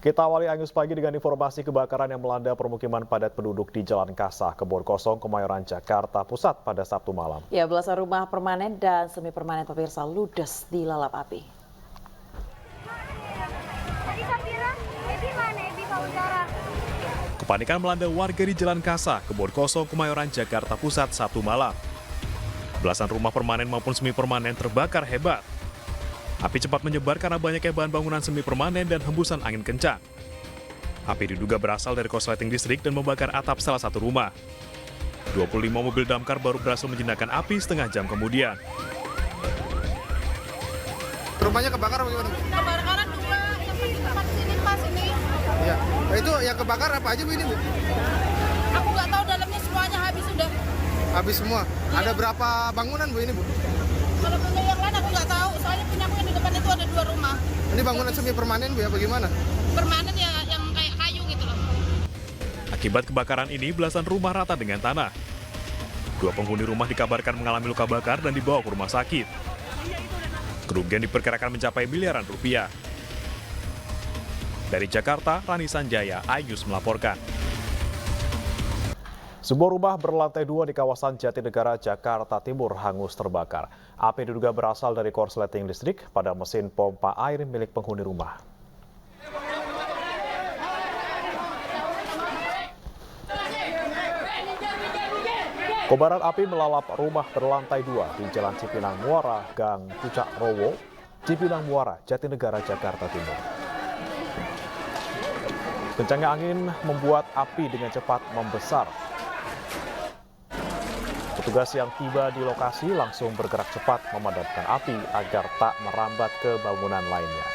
Kita awali Angus pagi dengan informasi kebakaran yang melanda permukiman padat penduduk di Jalan Kasah, Kebon Kosong, Kemayoran, Jakarta Pusat pada Sabtu malam. Ya, belasan rumah permanen dan semi permanen pemirsa ludes dilalap api. Kepanikan melanda warga di Jalan Kasah, Kebon Kosong, Kemayoran, Jakarta Pusat Sabtu malam. Belasan rumah permanen maupun semi permanen terbakar hebat. Api cepat menyebar karena banyaknya bahan bangunan semi permanen dan hembusan angin kencang. Api diduga berasal dari korsleting listrik dan membakar atap salah satu rumah. 25 mobil damkar baru berhasil menjinakkan api setengah jam kemudian. Rumahnya kebakar bagaimana? Kebakaran dua, yang di tempat sini pas ini. Iya. Itu yang kebakar apa aja Bu ini Bu? Aku nggak tahu dalamnya semuanya habis sudah. Habis semua. Iya. Ada berapa bangunan Bu ini Bu? Kalau punya yang lain aku nggak tahu. Soalnya punya aku yang di depan itu ada 2 rumah. Ini bangunan semi permanen Bu ya bagaimana? Permanen ya yang kayak kayu gitu loh. Akibat kebakaran ini, belasan rumah rata dengan tanah. 2 penghuni rumah dikabarkan mengalami luka bakar dan dibawa ke rumah sakit. Kerugian diperkirakan mencapai miliaran rupiah. Dari Jakarta, Rani Sanjaya, iNews melaporkan. Sebuah rumah berlantai 2 di kawasan Jatinegara, Jakarta Timur hangus terbakar. Api diduga berasal dari korsleting listrik pada mesin pompa air milik penghuni rumah. Kobaran api melalap rumah berlantai 2 di Jalan Cipinang Muara, Gang Pucak Rowo, Cipinang Muara, Jatinegara, Jakarta Timur. Kencangnya angin membuat api dengan cepat membesar. Petugas yang tiba di lokasi langsung bergerak cepat memadamkan api agar tak merambat ke bangunan lainnya.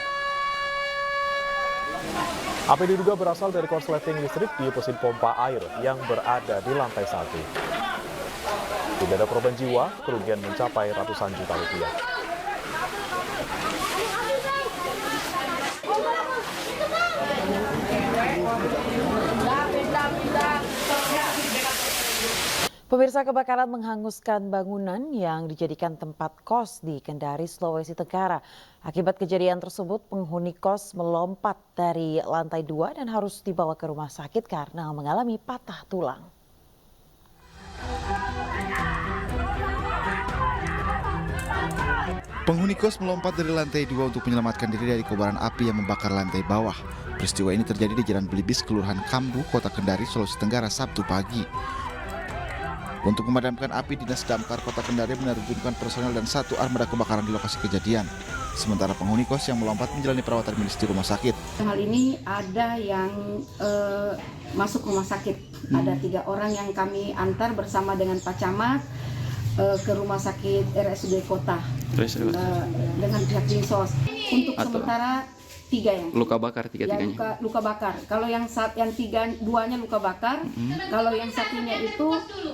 Api diduga berasal dari korsleting listrik di mesin pompa air yang berada di lantai 1. Tidak ada korban jiwa, kerugian mencapai ratusan juta rupiah. Pemirsa, kebakaran menghanguskan bangunan yang dijadikan tempat kos di Kendari, Sulawesi Tenggara. Akibat kejadian tersebut, penghuni kos melompat dari lantai 2 dan harus dibawa ke rumah sakit karena mengalami patah tulang. Penghuni kos melompat dari lantai 2 untuk menyelamatkan diri dari kobaran api yang membakar lantai bawah. Peristiwa ini terjadi di Jalan Belibis, Kelurahan Kambu, Kota Kendari, Sulawesi Tenggara, Sabtu pagi. Untuk memadamkan api, Dinas Damkar Kota Kendari menerjunkan personel dan 1 armada kebakaran di lokasi kejadian. Sementara penghuni kos yang melompat menjalani perawatan medis di rumah sakit. Hal ini ada yang masuk rumah sakit. Ada 3 orang yang kami antar bersama dengan Pak Camat ke rumah sakit RSUD Kota dengan pihak Dinsos. Untuk sementara 3 yang luka bakar, 3-tiganya. Ya, luka bakar. Kalau yang 2-nya luka bakar, kalau yang satunya itu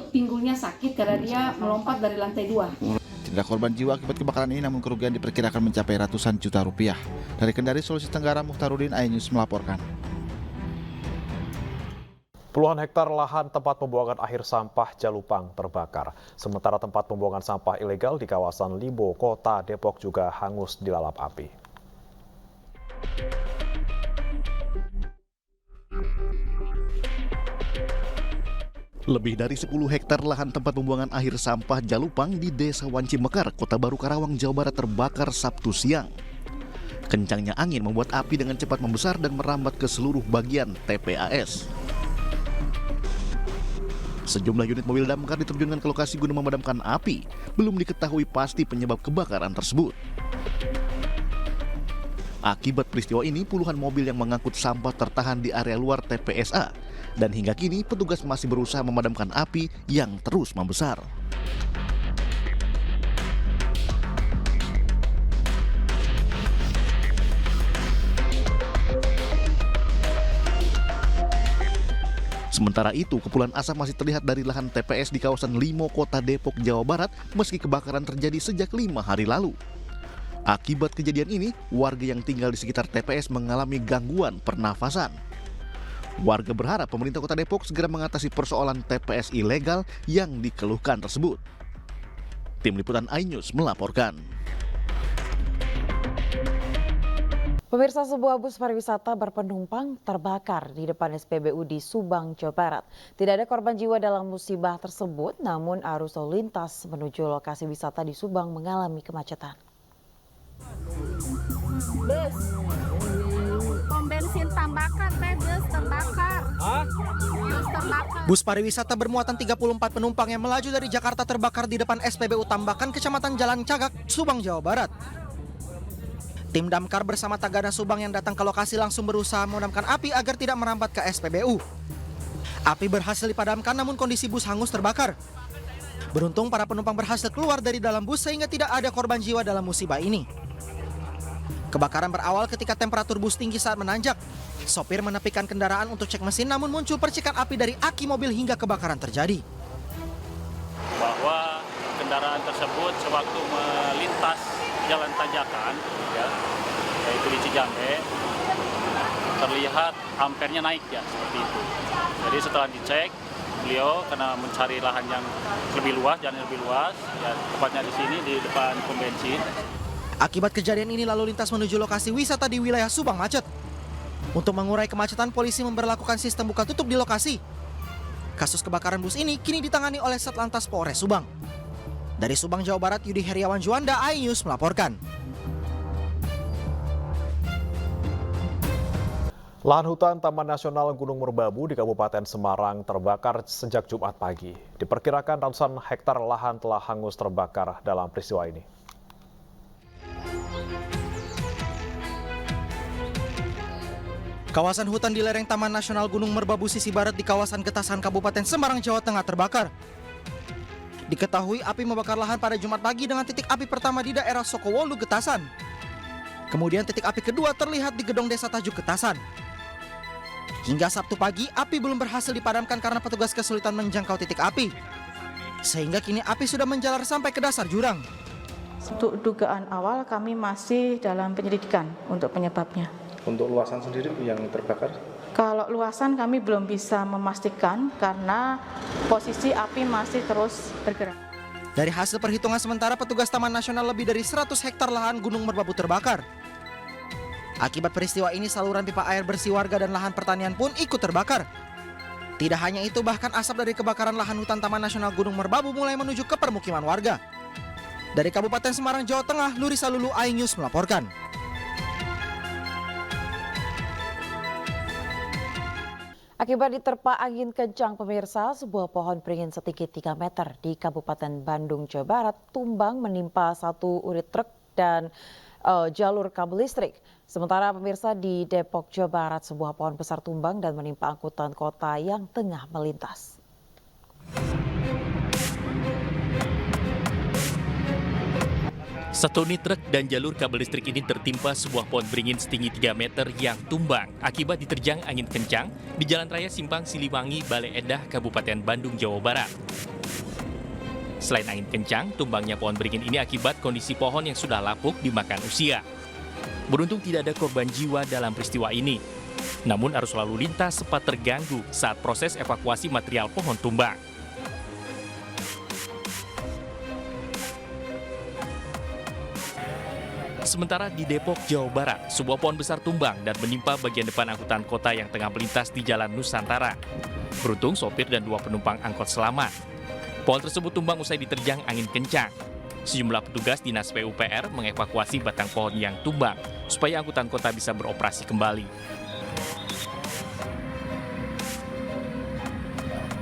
pinggulnya sakit karena dia melompat dari lantai 2. Tidak ada korban jiwa akibat kebakaran ini, namun kerugian diperkirakan mencapai ratusan juta rupiah. Dari Kendari, Sulawesi Tenggara, Muhtarudin, iNews melaporkan. Puluhan hektar lahan tempat pembuangan akhir sampah Jalupang terbakar. Sementara tempat pembuangan sampah ilegal di kawasan Limbo, Kota Depok juga hangus dilalap api. Lebih dari 10 hektar lahan tempat pembuangan akhir sampah Jalupang di Desa Wanci Mekar, Kota Baru Karawang, Jawa Barat terbakar Sabtu siang. Kencangnya angin membuat api dengan cepat membesar dan merambat ke seluruh bagian TPAS. Sejumlah unit mobil damkar diterjunkan ke lokasi guna memadamkan api. Belum diketahui pasti penyebab kebakaran tersebut. Akibat peristiwa ini, puluhan mobil yang mengangkut sampah tertahan di area luar TPSA. Dan hingga kini, petugas masih berusaha memadamkan api yang terus membesar. Sementara itu, kepulan asap masih terlihat dari lahan TPS di kawasan Limo, Kota Depok, Jawa Barat, meski kebakaran terjadi sejak 5 hari lalu. Akibat kejadian ini, warga yang tinggal di sekitar TPS mengalami gangguan pernafasan. Warga berharap pemerintah Kota Depok segera mengatasi persoalan TPS ilegal yang dikeluhkan tersebut. Tim Liputan iNews melaporkan. Pemirsa, sebuah bus pariwisata berpenumpang terbakar di depan SPBU di Subang, Jawa Barat. Tidak ada korban jiwa dalam musibah tersebut, namun arus lalu lintas menuju lokasi wisata di Subang mengalami kemacetan. Bus, pom bensin tambakan, bus terbakar. Bus terbakar. Bus pariwisata bermuatan 34 penumpang yang melaju dari Jakarta terbakar di depan SPBU Tambakan, Kecamatan Jalan Cagak, Subang, Jawa Barat. Tim damkar bersama Tagana Subang yang datang ke lokasi langsung berusaha memadamkan api agar tidak merambat ke SPBU. Api berhasil dipadamkan namun kondisi bus hangus terbakar. Beruntung para penumpang berhasil keluar dari dalam bus sehingga tidak ada korban jiwa dalam musibah ini. Kebakaran berawal ketika temperatur bus tinggi saat menanjak. Sopir menepikan kendaraan untuk cek mesin namun muncul percikan api dari aki mobil hingga kebakaran terjadi. Bahwa kendaraan tersebut sewaktu melintas jalan tanjakan, ya, yaitu di Cijambe, terlihat ampernya naik ya seperti itu. Jadi setelah dicek, beliau karena mencari lahan yang lebih luas, jalan yang lebih luas, ya tepatnya di sini di depan pom bensin. Akibat kejadian ini lalu lintas menuju lokasi wisata di wilayah Subang macet. Untuk mengurai kemacetan, polisi memberlakukan sistem buka tutup di lokasi. Kasus kebakaran bus ini kini ditangani oleh Satlantas Polres Subang. Dari Subang, Jawa Barat, Yudi Heriawan Juanda, iNews melaporkan. Lahan hutan Taman Nasional Gunung Merbabu di Kabupaten Semarang terbakar sejak Jumat pagi. Diperkirakan ratusan hektar lahan telah hangus terbakar dalam peristiwa ini. Kawasan hutan di lereng Taman Nasional Gunung Merbabu sisi barat di kawasan Getasan, Kabupaten Semarang, Jawa Tengah terbakar. Diketahui api membakar lahan pada Jumat pagi dengan titik api pertama di daerah Sokowolu, Getasan. Kemudian titik api kedua terlihat di Gedong Desa Tajuk, Getasan. Hingga Sabtu pagi, api belum berhasil dipadamkan karena petugas kesulitan menjangkau titik api. Sehingga kini api sudah menjalar sampai ke dasar jurang. Untuk dugaan awal kami masih dalam penyelidikan untuk penyebabnya. Untuk luasan sendiri yang terbakar? Kalau luasan kami belum bisa memastikan karena posisi api masih terus bergerak. Dari hasil perhitungan sementara, petugas Taman Nasional lebih dari 100 hektar lahan Gunung Merbabu terbakar. Akibat peristiwa ini, saluran pipa air bersih warga dan lahan pertanian pun ikut terbakar. Tidak hanya itu, bahkan asap dari kebakaran lahan hutan Taman Nasional Gunung Merbabu mulai menuju ke permukiman warga. Dari Kabupaten Semarang, Jawa Tengah, Lurisa Lulu, iNews melaporkan. Akibat diterpa angin kencang, pemirsa, sebuah pohon beringin setinggi 3 meter di Kabupaten Bandung, Jawa Barat tumbang menimpa satu unit truk dan jalur kabel listrik. Sementara pemirsa di Depok, Jawa Barat, sebuah pohon besar tumbang dan menimpa angkutan kota yang tengah melintas. Satu unit truk dan jalur kabel listrik ini tertimpa sebuah pohon beringin setinggi 3 meter yang tumbang akibat diterjang angin kencang di Jalan Raya Simpang Siliwangi, Bale Endah, Kabupaten Bandung, Jawa Barat. Selain angin kencang, tumbangnya pohon beringin ini akibat kondisi pohon yang sudah lapuk dimakan usia. Beruntung tidak ada korban jiwa dalam peristiwa ini. Namun arus lalu lintas sempat terganggu saat proses evakuasi material pohon tumbang. Sementara di Depok, Jawa Barat, sebuah pohon besar tumbang dan menimpa bagian depan angkutan kota yang tengah melintas di Jalan Nusantara. Beruntung sopir dan 2 penumpang angkot selamat. Pohon tersebut tumbang usai diterjang angin kencang. Sejumlah petugas Dinas PUPR mengevakuasi batang pohon yang tumbang supaya angkutan kota bisa beroperasi kembali.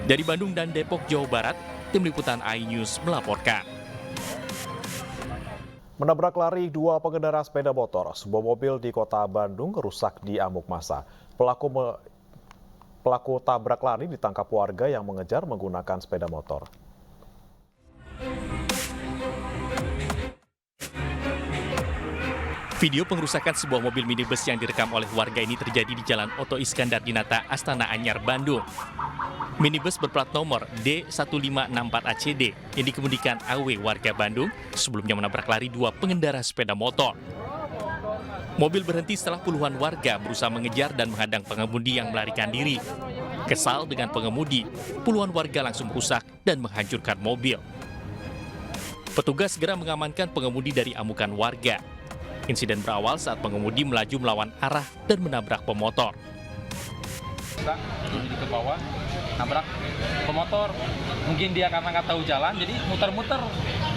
Dari Bandung dan Depok, Jawa Barat, Tim Liputan iNews melaporkan. Menabrak lari 2 pengendara sepeda motor, sebuah mobil di kota Bandung rusak di amuk massa. Pelaku tabrak lari ditangkap warga yang mengejar menggunakan sepeda motor. Video pengerusakan sebuah mobil minibus yang direkam oleh warga ini terjadi di Jalan Oto Iskandar Dinata, Astana Anyar, Bandung. Minibus berplat nomor D1564ACD yang dikemudikan AW warga Bandung sebelumnya menabrak lari 2 pengendara sepeda motor. Mobil berhenti setelah puluhan warga berusaha mengejar dan menghadang pengemudi yang melarikan diri. Kesal dengan pengemudi, puluhan warga langsung merusak dan menghancurkan mobil. Petugas segera mengamankan pengemudi dari amukan warga. Insiden berawal saat pengemudi melaju melawan arah dan menabrak pemotor. Menuju ke bawah, nabrak pemotor. Mungkin dia karena nggak tahu jalan, jadi muter-muter.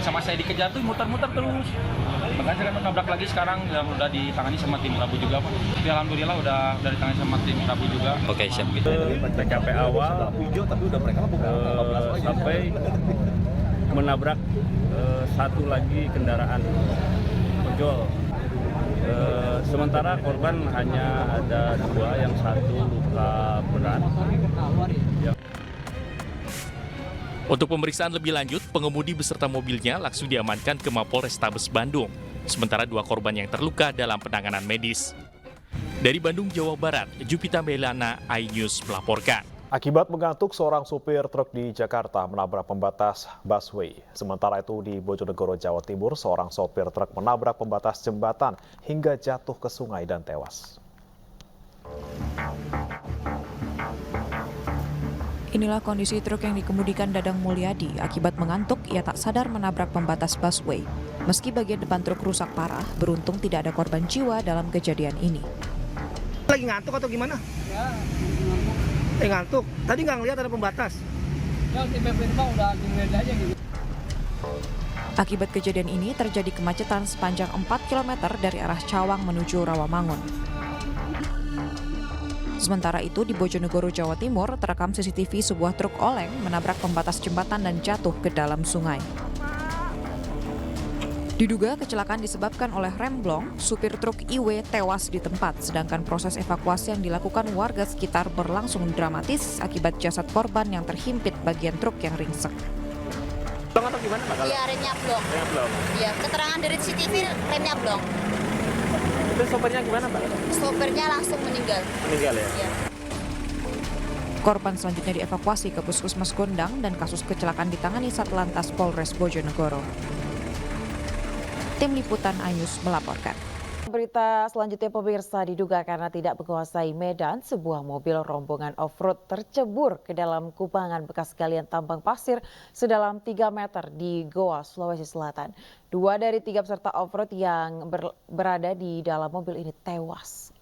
Sama saya dikejar tuh muter-muter terus. Makanya saya nabrak lagi sekarang, udah ditangani sama tim Rabu juga, Pak. Tapi alhamdulillah udah ditangani sama tim Rabu juga. Oke, siap gitu. TKP awal sampai menabrak satu lagi kendaraan ojol. Sementara korban hanya ada 2, yang satu luka berat. Untuk pemeriksaan lebih lanjut, pengemudi beserta mobilnya langsung diamankan ke Mapolrestabes Bandung. Sementara 2 korban yang terluka dalam penanganan medis. Dari Bandung, Jawa Barat, Jupita Melana, iNews melaporkan. Akibat mengantuk, seorang supir truk di Jakarta menabrak pembatas busway. Sementara itu di Bojonegoro, Jawa Timur, seorang sopir truk menabrak pembatas jembatan hingga jatuh ke sungai dan tewas. Inilah kondisi truk yang dikemudikan Dadang Mulyadi. Akibat mengantuk, ia tak sadar menabrak pembatas busway. Meski bagian depan truk rusak parah, beruntung tidak ada korban jiwa dalam kejadian ini. Lagi ngantuk atau gimana? Ya, ngantuk. Tadi nggak ngelihat ada pembatas. Ya, tiba-tiba udah dilihat aja gitu. Akibat kejadian ini terjadi kemacetan sepanjang 4 km dari arah Cawang menuju Rawamangun. Sementara itu di Bojonegoro, Jawa Timur, terekam CCTV sebuah truk oleng menabrak pembatas jembatan dan jatuh ke dalam sungai. Diduga kecelakaan disebabkan oleh rem blong, supir truk IW tewas di tempat, sedangkan proses evakuasi yang dilakukan warga sekitar berlangsung dramatis akibat jasad korban yang terhimpit bagian truk yang ringsek. Blong atau gimana, Pak? Iya, remnya blong. Remnya blong. Iya, keterangan dari CCTV remnya blong. Itu sopirnya gimana, Pak? Sopirnya langsung meninggal. Meninggal ya? Iya. Korban selanjutnya dievakuasi ke Puskesmas Gondang dan kasus kecelakaan ditangani Satlantas Polres Bojonegoro. Tim Liputan iNews melaporkan. Berita selanjutnya, pemirsa, diduga karena tidak menguasai medan, sebuah mobil rombongan off-road tercebur ke dalam kubangan bekas galian tambang pasir sedalam 3 meter di Goa, Sulawesi Selatan. 2 dari 3 peserta off-road yang berada di dalam mobil ini tewas.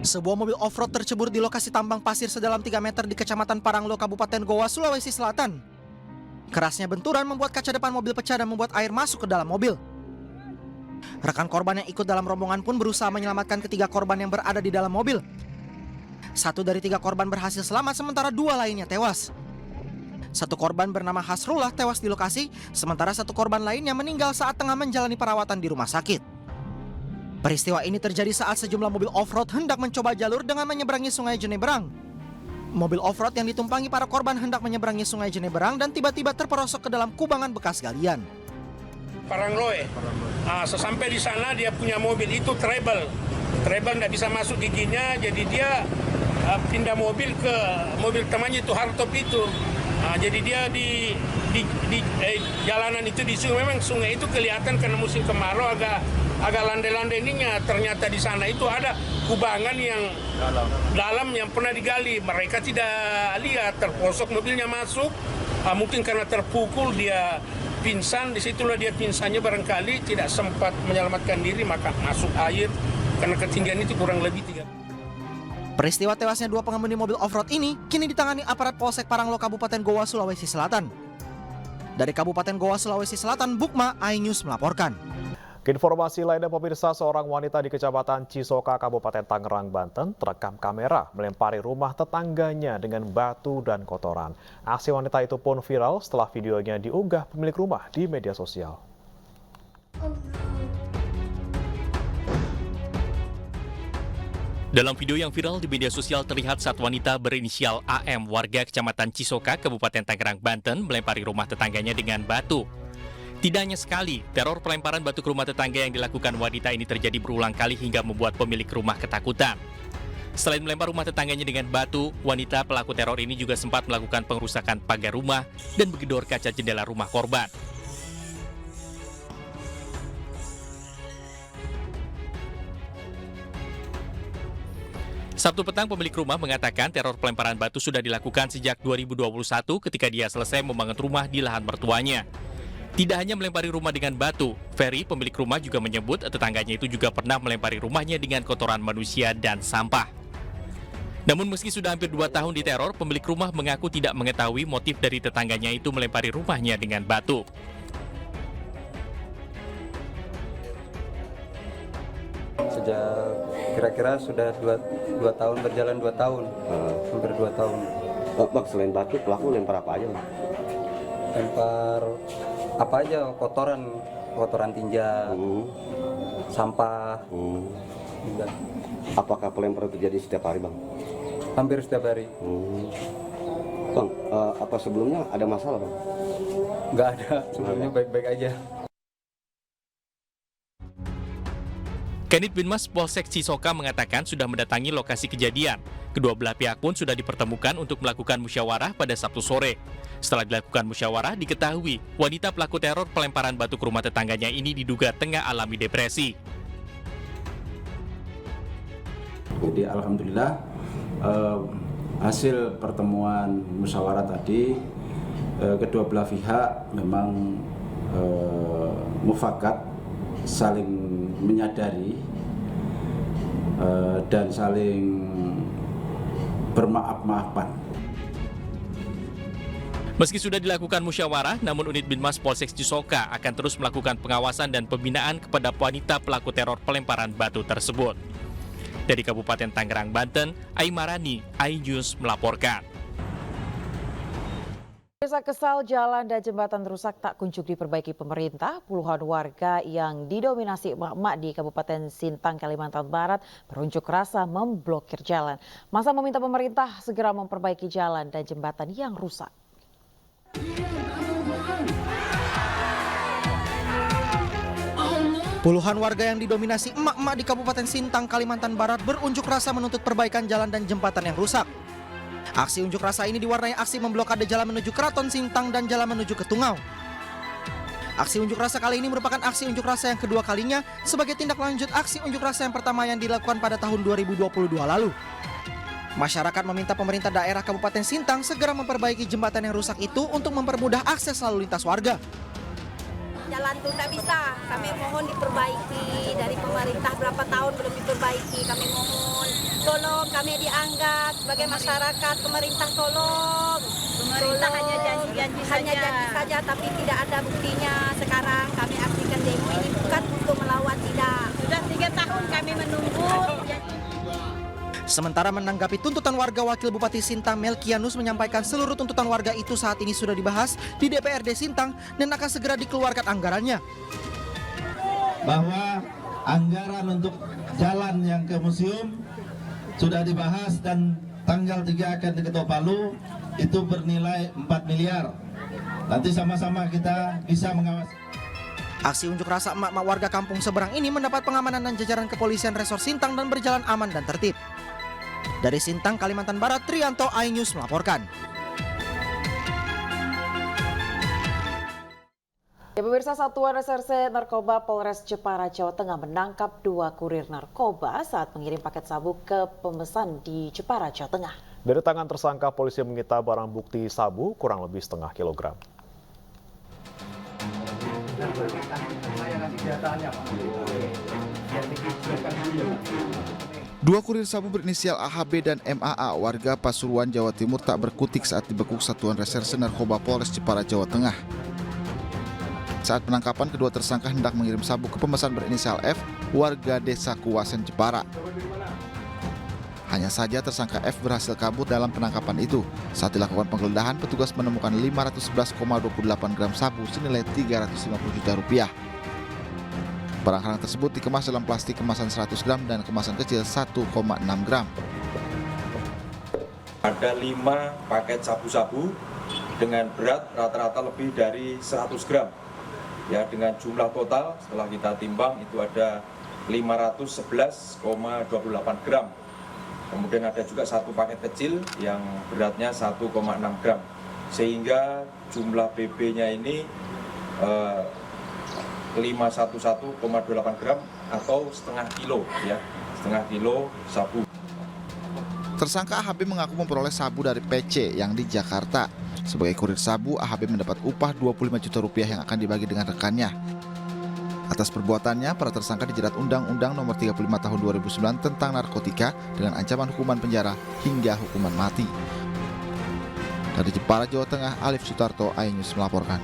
Sebuah mobil off-road tercebur di lokasi tambang pasir sedalam 3 meter di Kecamatan Paranglo, Kabupaten Goa, Sulawesi Selatan. Kerasnya benturan membuat kaca depan mobil pecah dan membuat air masuk ke dalam mobil. Rekan korban yang ikut dalam rombongan pun berusaha menyelamatkan ketiga korban yang berada di dalam mobil. 1 dari 3 korban berhasil selamat, sementara 2 lainnya tewas. 1 korban bernama Hasrullah tewas di lokasi, sementara 1 korban lainnya meninggal saat tengah menjalani perawatan di rumah sakit. Peristiwa ini terjadi saat sejumlah mobil off-road hendak mencoba jalur dengan menyeberangi Sungai Jeneberang. Mobil off-road yang ditumpangi para korban hendak menyeberangi Sungai Jeneberang dan tiba-tiba terperosok ke dalam kubangan bekas galian. Parangloe. Sesampai di sana dia punya mobil itu treble nggak bisa masuk giginya, jadi dia pindah mobil ke mobil temannya itu hardtop itu. Jadi dia di jalanan itu di sungai, memang sungai itu kelihatan karena musim kemarau agak landai-landai ininya. Ternyata di sana itu ada kubangan yang dalam yang pernah digali. Mereka tidak lihat, terperosok mobilnya masuk. Mungkin karena terpukul dia pingsan, disitulah dia pingsannya barangkali tidak sempat menyelamatkan diri, maka masuk air karena ketinggian itu kurang lebih 3. Peristiwa tewasnya 2 pengemudi mobil off-road ini kini ditangani aparat Polsek Paranglo, Kabupaten Goa, Sulawesi Selatan. Dari Kabupaten Goa, Sulawesi Selatan, Bukma, iNews melaporkan. Informasi lainnya, pemirsa, seorang wanita di Kecamatan Cisoka, Kabupaten Tangerang, Banten, terekam kamera melempari rumah tetangganya dengan batu dan kotoran. Aksi wanita itu pun viral setelah videonya diunggah pemilik rumah di media sosial. Dalam video yang viral di media sosial terlihat saat wanita berinisial AM warga Kecamatan Cisoka, Kabupaten Tangerang, Banten melempari rumah tetangganya dengan batu. Tidak hanya sekali, teror pelemparan batu ke rumah tetangga yang dilakukan wanita ini terjadi berulang kali hingga membuat pemilik rumah ketakutan. Selain melempar rumah tetangganya dengan batu, wanita pelaku teror ini juga sempat melakukan pengerusakan pagar rumah dan menggedor kaca jendela rumah korban. Sabtu petang pemilik rumah mengatakan teror pelemparan batu sudah dilakukan sejak 2021 ketika dia selesai membangun rumah di lahan mertuanya. Tidak hanya melempari rumah dengan batu, Ferry, pemilik rumah juga menyebut tetangganya itu juga pernah melempari rumahnya dengan kotoran manusia dan sampah. Namun meski sudah hampir 2 tahun diteror, pemilik rumah mengaku tidak mengetahui motif dari tetangganya itu melempari rumahnya dengan batu. Sejak kira-kira sudah 2 tahun berjalan 2 tahun, hampir 2 tahun. Bang, selain batu, pelaku lempar apa aja? Bang? Lempar apa aja, kotoran tinja, sampah. Apakah pelemparan terjadi setiap hari, Bang? Hampir setiap hari. Bang, apa sebelumnya ada masalah, Bang? Nggak ada, sebelumnya baik-baik aja. Kanit Binmas Polsek Cisoka mengatakan sudah mendatangi lokasi kejadian. Kedua belah pihak pun sudah dipertemukan untuk melakukan musyawarah pada Sabtu sore. Setelah dilakukan musyawarah, diketahui wanita pelaku teror pelemparan batu ke rumah tetangganya ini diduga tengah alami depresi. Jadi alhamdulillah hasil pertemuan musyawarah tadi kedua belah pihak memang mufakat saling menyadari dan saling bermaaf-maafan. Meski sudah dilakukan musyawarah, namun unit Binmas Polsek Cisoka akan terus melakukan pengawasan dan pembinaan kepada wanita pelaku teror pelemparan batu tersebut. Dari Kabupaten Tangerang, Banten, Aimarani, iNews melaporkan. Desa kesal, jalan dan jembatan rusak tak kunjung diperbaiki pemerintah. Puluhan warga yang didominasi emak-emak di Kabupaten Sintang, Kalimantan Barat berunjuk rasa memblokir jalan. Masa meminta pemerintah segera memperbaiki jalan dan jembatan yang rusak. Puluhan warga yang didominasi emak-emak di Kabupaten Sintang, Kalimantan Barat berunjuk rasa menuntut perbaikan jalan dan jembatan yang rusak. Aksi unjuk rasa ini diwarnai aksi memblokade jalan menuju Keraton Sintang dan jalan menuju ke Tungau. Aksi unjuk rasa kali ini merupakan aksi unjuk rasa yang kedua kalinya sebagai tindak lanjut aksi unjuk rasa yang pertama yang dilakukan pada tahun 2022 lalu. Masyarakat meminta pemerintah daerah Kabupaten Sintang segera memperbaiki jembatan yang rusak itu untuk mempermudah akses lalu lintas warga. Jalan itu tidak bisa, kami mohon diperbaiki dari pemerintah, berapa tahun belum diperbaiki, kami mohon tolong, kami dianggap sebagai masyarakat, pemerintah tolong. Pemerintah hanya janji saja, tapi tidak ada buktinya. Sekarang kami aksikan demo ini bukan untuk melawan, tidak. Sudah 3 tahun kami menunggu. Sementara menanggapi tuntutan warga, Wakil Bupati Sintang Melkianus menyampaikan seluruh tuntutan warga itu saat ini sudah dibahas di DPRD Sintang dan akan segera dikeluarkan anggarannya. Bahwa anggaran untuk jalan yang ke museum sudah dibahas dan tanggal 3 akan diketok palu, itu bernilai 4 miliar. Nanti sama-sama kita bisa mengawasi. Aksi unjuk rasa emak-emak warga kampung seberang ini mendapat pengamanan dan jajaran kepolisian Resor Sintang dan berjalan aman dan tertib. Dari Sintang, Kalimantan Barat, Trianto, iNews melaporkan. Ya, pemirsa, Satuan Reserse Narkoba Polres Jepara, Jawa Tengah menangkap 2 kurir narkoba saat mengirim paket sabu ke pemesan di Jepara, Jawa Tengah. Dari tangan tersangka, polisi menyita barang bukti sabu kurang lebih setengah kilogram. Dua kurir sabu berinisial AHB dan MAA warga Pasuruan, Jawa Timur tak berkutik saat dibekuk Satuan Reserse Narkoba Polres Jepara, Jawa Tengah. Saat penangkapan, kedua tersangka hendak mengirim sabu ke pemesan berinisial F, warga Desa Kuwasen, Jepara. Hanya saja tersangka F berhasil kabur dalam penangkapan itu. Saat dilakukan penggeledahan, petugas menemukan 511,28 gram sabu senilai Rp350 juta. Barang-barang tersebut dikemas dalam plastik kemasan 100 gram dan kemasan kecil 1,6 gram. Ada 5 paket sabu-sabu dengan berat rata-rata lebih dari 100 gram. Ya, dengan jumlah total setelah kita timbang itu ada 511,28 gram. Kemudian ada juga 1 paket kecil yang beratnya 1,6 gram. Sehingga jumlah BB-nya ini 511,28 gram atau setengah kilo, ya, setengah kilo sabu. Tersangka AHB mengaku memperoleh sabu dari PC yang di Jakarta. Sebagai kurir sabu, AHB mendapat upah 25 juta rupiah yang akan dibagi dengan rekannya. Atas perbuatannya, para tersangka dijerat Undang-Undang Nomor 35 Tahun 2009 tentang narkotika dengan ancaman hukuman penjara hingga hukuman mati. Dari Jepara, Jawa Tengah, Alif Sutarto, iNews melaporkan.